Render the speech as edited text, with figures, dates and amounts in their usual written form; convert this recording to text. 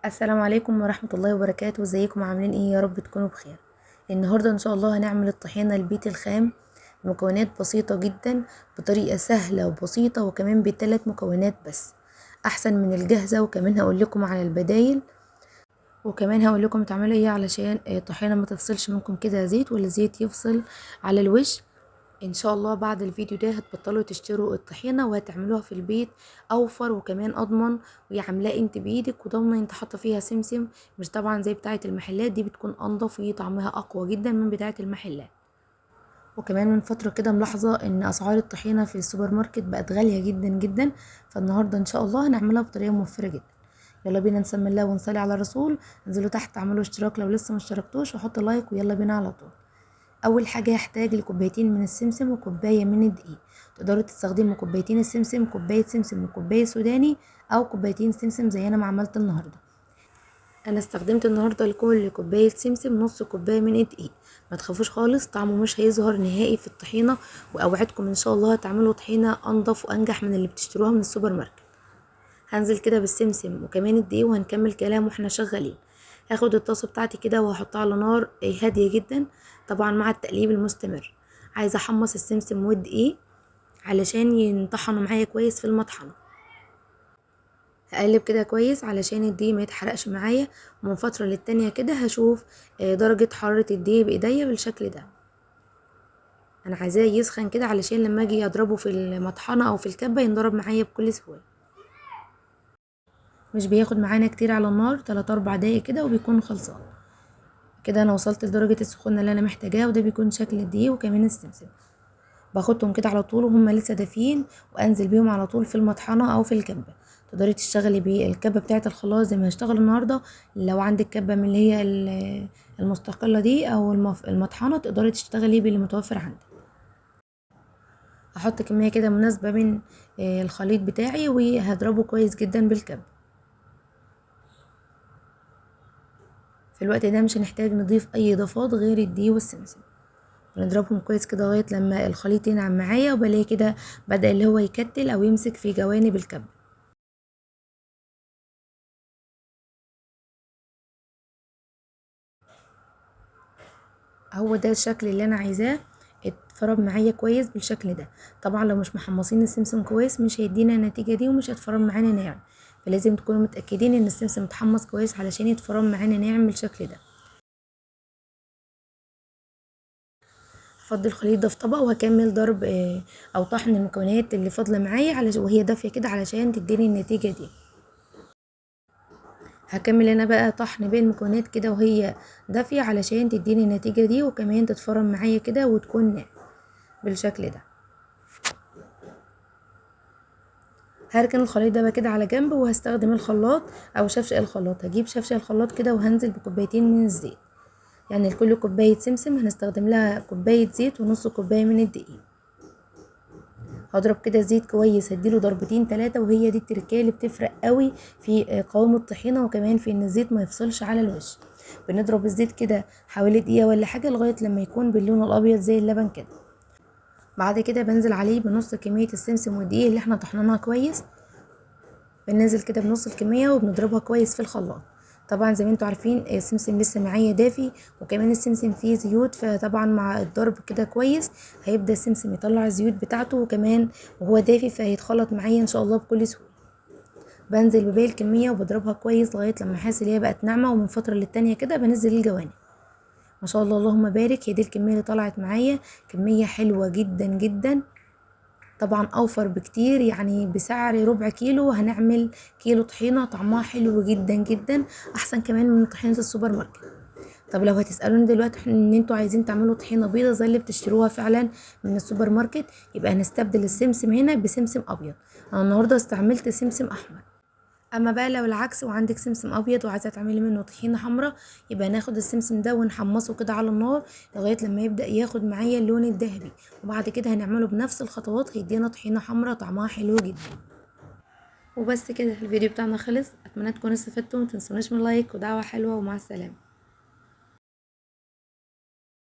السلام عليكم ورحمة الله وبركاته. ازيكم عاملين ايه؟ يا رب تكونوا بخير. النهاردة ان شاء الله هنعمل الطحينة البيتي الخام بمكونات بسيطة جدا، بطريقة سهلة وبسيطة، وكمان ب3 مكونات بس، احسن من الجاهزة. وكمان هقول لكم على البدايل، وكمان هقول لكم تعملوا ايه علشان الطحينة ما تفصلش منكم كده زيت، ولا زيت يفصل على الوش. ان شاء الله بعد الفيديو ده هتبطلوا تشتروا الطحينه وهتعملوها في البيت، اوفر وكمان اضمن، وعاملاه انت بايدك وضامنه انت حاطه فيها سمسم، مش طبعا زي بتاعه المحلات. دي بتكون انضف وطعمها اقوى جدا من بتاعه المحلات. وكمان من فتره كده ملاحظه ان اسعار الطحينه في السوبر ماركت بقت غاليه جدا جدا، فالنهارده ان شاء الله هنعملها بطريقه موفره جدا. يلا بينا نسمي الله ونصلي على الرسول. انزلوا تحت اعملوا اشتراك لو لسه ما اشتركتوش، وحطوا لايك، ويلا بينا على طول. اول حاجه هحتاج لكوبايتين من السمسم وكوبايه من الدقيق. تقدروا تستخدموا كوبايتين السمسم، كوبايه سمسم وكوبايه سوداني، او كوبايتين سمسم زي انا ما عملت النهارده. انا استخدمت النهارده لكل كوبايه سمسم نص كوبايه من الدقيق. ما تخافوش خالص، طعمه مش هيظهر نهائي في الطحينه، واوعدكم ان شاء الله هتعملوا طحينه انضف وانجح من اللي بتشتروها من السوبر ماركت. هنزل كده بالسمسم وكمان الدقيق وهنكمل كلام واحنا شغالين. هاخد الطاسه بتاعتي كده وهحطها على نار هاديه جدا، طبعا مع التقليب المستمر. عايزه احمص السمسم والدقيق علشان ينطحنوا معايا كويس في المطحنه. هقلب كده كويس علشان الدقيق ما يتحرقش معايا، ومن فتره للتانيه كده هشوف درجه حراره الدقيق بايديا بالشكل ده. انا عايزاه يسخن كده علشان لما اجي اضربه في المطحنه او في الكبه ينضرب معايا بكل سهوله. مش بياخد معانا كتير على النار، 3-4 دقايق كده وبيكون خلصان. كده انا وصلت لدرجة السخونة اللي انا محتاجاها، وده بيكون شكل الدقيق وكمان السمسم. باخدهم كده على طول وهم لسه دافيين، وانزل بيهم على طول في المطحنة او في الكبة. تقدري تشتغلي بالكبة بتاعة الخلاط زي ما هشتغل النهاردة. لو عندك كبة من اللي هي المستقلة دي او المطحنة، تقدري تشتغلي باللي متوفر عندك. هحط كمية كده مناسبة من الخليط بتاعي وهضربه كويس جدا بالكبة. في الوقت ده مش هنحتاج نضيف اي اضافات غير الدقيق والسمسم. بنضربهم كويس كده لغايه لما الخليط ينعم معايا، وبلاقي كده بدأ اللي هو يكتل او يمسك في جوانب الكب. هو ده الشكل اللي انا عايزاه، اتفرم معايا كويس بالشكل ده. طبعا لو مش محمصين السمسم كويس مش هيدينا النتيجه دي، ومش هتفرم معانا ناعم. فلازم تكونوا متاكدين ان السمسم متحمص كويس علشان يتفرم معانا ناعم بالشكل ده. هفضي الخليط ده في طبق وهكمل ضرب او طحن المكونات اللي فاضله معايا وهي دافيه كده علشان تديني النتيجه دي. هكمل انا بقى طحن بين المكونات كده وهي دافيه علشان تديني النتيجه دي، وكمان تتفرم معايا كده وتكون ناعم بالشكل ده. هركن الخليط ده بقى كده على جنب، وهستخدم الخلاط او شفشق الخلاط. هجيب شفشق الخلاط كده وهنزل بكوبايتين من الزيت. يعني لكل كوبايه سمسم هنستخدم لها كوبايه زيت ونص كوبايه من الدقيق. هضرب كده الزيت كويس، هديله ضربتين 3، وهي دي التركية اللي بتفرق قوي في قوام الطحينة، وكمان في ان الزيت ما يفصلش على الوش. بنضرب الزيت كده حوالي دقيقة ولا حاجة لغاية لما يكون باللون الابيض زي اللبن كده. بعد كده بنزل عليه بنص كمية السمسم والدقيق اللي احنا طحناها كويس. بننزل كده بنص الكمية وبنضربها كويس في الخلاط. طبعا زي ما انتوا عارفين السمسم لسه معايا دافي، وكمان السمسم فيه زيوت، فطبعا مع الضرب كده كويس هيبدأ السمسم يطلع الزيوت بتاعته، وكمان وهو دافي فهيتخلط معايا ان شاء الله بكل سهولة. بنزل بباقي الكمية وبضربها كويس لغاية لما احس ان هي بقت ناعمة، ومن فترة للتانية كده بنزل الجوانب. ما شاء الله اللهم بارك، هي دي الكمية اللي طلعت معايا، كمية حلوة جدا جدا. طبعا اوفر بكتير، يعني بسعر ربع كيلو هنعمل كيلو طحينة طعمها حلو جدا جدا، احسن كمان من طحينة السوبر ماركت. طب لو هتسألوني دلوقتي ان انتوا عايزين تعملوا طحينة بيضة زي اللي بتشتروها فعلا من السوبر ماركت، يبقى هنستبدل السمسم هنا بسمسم ابيض. انا النهاردة استعملت سمسم احمر. اما بقى لو العكس وعندك سمسم ابيض وعايزه تعملي منه طحينه حمراء، يبقى ناخد السمسم ده ونحمصه كده على النار لغايه لما يبدا ياخد معايا اللون الذهبي، وبعد كده هنعمله بنفس الخطوات هيدينا طحينه حمراء طعمها حلو جدا. وبس كده الفيديو بتاعنا خلص. اتمنى تكونوا استفدتوا، متنسوناش من لايك ودعوه حلوه، ومع السلامه.